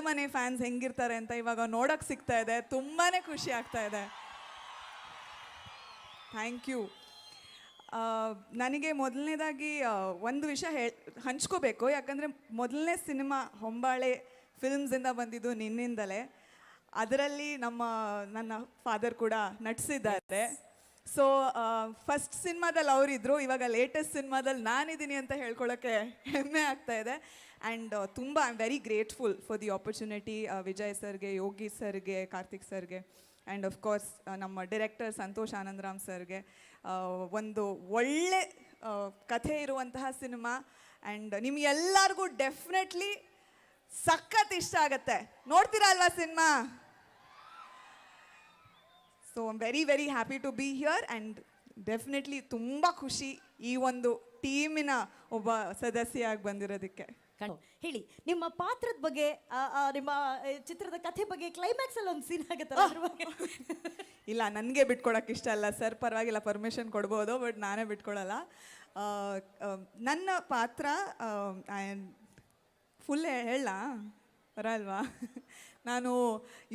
ಮನೆ ಫ್ಯಾನ್ಸ್ ಹೆಂಗಿರ್ತಾರೆ ಅಂತ ಇವಾಗ ನೋಡಕ್ ಸಿಗ್ತಾ ಇದೆ. ತುಂಬಾನೇ ಖುಷಿ ಆಗ್ತಾ ಇದೆ. Thank you. ನನಗೆ ಮೊದಲನೇದಾಗಿ ಒಂದು ವಿಷಯ ಹಂಚ್ಕೋಬೇಕು. ಯಾಕಂದರೆ ಮೊದಲನೇ ಸಿನಿಮಾ ಹೊಂಬಾಳೆ ಫಿಲ್ಮ್ಸಿಂದ ಬಂದಿದ್ದು ನಿನ್ನಿಂದಲೇ. ಅದರಲ್ಲಿ ನನ್ನ ಫಾದರ್ ಕೂಡ ನಟಿಸಿದ್ದಾರೆ. ಸೊ ಫಸ್ಟ್ ಸಿನಿಮಾದಲ್ಲಿ ಅವರಿದ್ದರು, ಇವಾಗ ಲೇಟೆಸ್ಟ್ ಸಿನಿಮಾದಲ್ಲಿ ನಾನಿದ್ದೀನಿ ಅಂತ ಹೇಳ್ಕೊಳ್ಳೋಕ್ಕೆ ಹೆಮ್ಮೆ ಆಗ್ತಾ ಇದೆ. ಆ್ಯಂಡ್ ತುಂಬ I am very grateful for the opportunity Vijay ಸರ್ಗೆ, ಯೋಗಿ ಸರ್ಗೆ, ಕಾರ್ತಿಕ್ ಸರ್ಗೆ, ಆ್ಯಂಡ್ ಆಫ್ ಕೋರ್ಸ್ ನಮ್ಮ ಡೈರೆಕ್ಟರ್ ಸಂತೋಷ್ ಆನಂದರಾಮ್ ಸರ್ಗೆ. ಒಂದು ಒಳ್ಳೆ ಕಥೆ ಇರುವಂತಹ ಸಿನಿಮಾ. ಆ್ಯಂಡ್ ನಿಮ್ಗೆಲ್ಲರಿಗೂ ಡೆಫಿನೆಟ್ಲಿ ಸಖತ್ ಇಷ್ಟ ಆಗತ್ತೆ. ನೋಡ್ತೀರಾ ಅಲ್ವಾ cinema? So I am very very happy to be here. And definitely ತುಂಬ ಖುಷಿ ಈ ಒಂದು ಟೀಮಿನ ಒಬ್ಬ ಸದಸ್ಯೆಯಾಗಿ ಬಂದಿರೋದಕ್ಕೆ. ಹೇಳಿ, ನಿಮ್ಮ ಪಾತ್ರದ ಬಗ್ಗೆ, ನಿಮ್ಮ ಚಿತ್ರದ ಕಥೆ ಬಗ್ಗೆ ಕ್ಲೈಮ್ಯಾಕ್ಸ್ ಅಲ್ಲಿ ಒಂದು ಸೀನ್ ಆಗುತ್ತಲ್ಲ ಅದ್ರ ಬಗ್ಗೆ? ಇಲ್ಲ, ನನಗೆ ಬಿಟ್ಕೊಡಕ್ಕೆ ಇಷ್ಟ ಅಲ್ಲ ಸರ್. ಪರವಾಗಿಲ್ಲ, ಪರ್ಮಿಷನ್ ಕೊಡ್ಬೋದು, ಬಟ್ ನಾನೇ ಬಿಟ್ಕೊಡಲ್ಲ. ನನ್ನ ಪಾತ್ರ ಫುಲ್ ಹೇಳ ಬರಲ್ವಾ? ನಾನು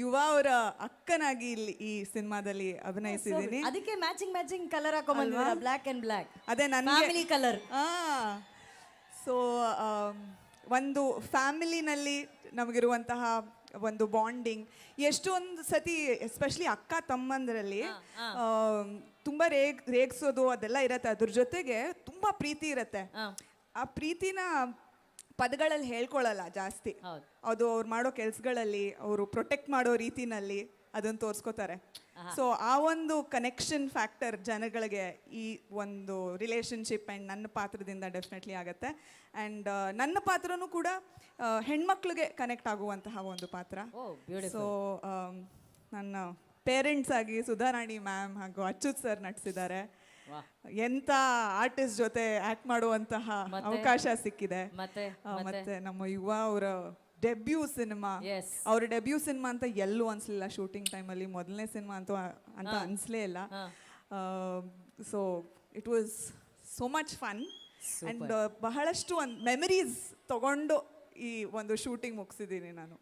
ಯುವ ಅವರ ಅಕ್ಕನಾಗಿ ಇಲ್ಲಿ ಈ ಸಿನಿಮಾದಲ್ಲಿ ಅಭಿನಯಿಸಿದ್ದೀನಿ. ಅದಕ್ಕೆ ಮ್ಯಾಚಿಂಗ್ ಕಲರ್ ಹಾಕೊಂಡ್ಬಂದ್ರಾ? Black and black. ಅದೇ ನನ್ನ ಫ್ಯಾಮಿಲಿ ಕಲರ್. ಸೊ ಒಂದು ಫ್ಯಾಮಿಲಿನಲ್ಲಿ ನಮಗಿರುವಂತಹ ಒಂದು ಬಾಂಡಿಂಗ್ ಎಷ್ಟೊಂದು ಸತಿ, ಎಸ್ಪೆಷಲಿ ಅಕ್ಕ ತಮ್ಮಂದರಲ್ಲಿ ತುಂಬ ರೇಗ್ಸೋದು ಅದೆಲ್ಲ ಇರತ್ತೆ. ಅದ್ರ ಜೊತೆಗೆ ತುಂಬ ಪ್ರೀತಿ ಇರತ್ತೆ. ಆ ಪ್ರೀತಿನ ಪದಗಳಲ್ಲಿ ಹೇಳ್ಕೊಳ್ಳಲ್ಲ ಜಾಸ್ತಿ. ಅದು ಅವ್ರು ಮಾಡೋ ಕೆಲಸಗಳಲ್ಲಿ, ಅವರು ಪ್ರೊಟೆಕ್ಟ್ ಮಾಡೋ ರೀತಿನಲ್ಲಿ ಅದನ್ನು ತೋರಿಸ್ಕೋತಾರೆ. ಸೊ ಆ ಒಂದು ಕನೆಕ್ಷನ್ ಫ್ಯಾಕ್ಟರ್ ಜನಗಳಿಗೆ ಈ ಒಂದು ರಿಲೇಷನ್ಶಿಪ್ ಆ್ಯಂಡ್ ನನ್ನ ಪಾತ್ರದಿಂದ ಡೆಫಿನೆಟ್ಲಿ ಆಗುತ್ತೆ. ಆ್ಯಂಡ್ ನನ್ನ ಪಾತ್ರನೂ ಕೂಡ ಹೆಣ್ಮಕ್ಳಿಗೆ ಕನೆಕ್ಟ್ ಆಗುವಂತಹ ಒಂದು ಪಾತ್ರ. ಸೊ ನನ್ನ ಪೇರೆಂಟ್ಸ್ ಆಗಿ ಸುಧಾರಾಣಿ ಮ್ಯಾಮ್ ಹಾಗೂ ಅಚ್ಯುತ್ ಸರ್ ನಟಿಸಿದ್ದಾರೆ. ಎಂತ ಆರ್ಟಿಸ್ಟ್ ಜೊತೆ ಆಕ್ಟ್ ಮಾಡುವಂತಹ ಅವಕಾಶ ಸಿಕ್ಕಿದೆ. ಮತ್ತೆ ನಮ್ಮ ಯುವ ಅವರ ಡೆಬ್ಯೂ ಸಿನಿಮಾ, ಅವ್ರ ಡೆಬ್ಯೂ ಸಿನಿಮಾ ಅಂತ ಎಲ್ಲೂ ಅನ್ಸ್ಲಿಲ್ಲ. ಶೂಟಿಂಗ್ ಟೈಮಲ್ಲಿ ಮೊದಲನೇ ಸಿನಿಮಾ ಅಂತ ಅನ್ಸ್ಲೇ ಇಲ್ಲ. So it was so much fun and ಬಹಳಷ್ಟು ಒಂದು ಮೆಮರೀಸ್ ತಗೊಂಡು ಈ ಒಂದು ಶೂಟಿಂಗ್ ಮುಗಿಸಿದ್ದೀನಿ ನಾನು.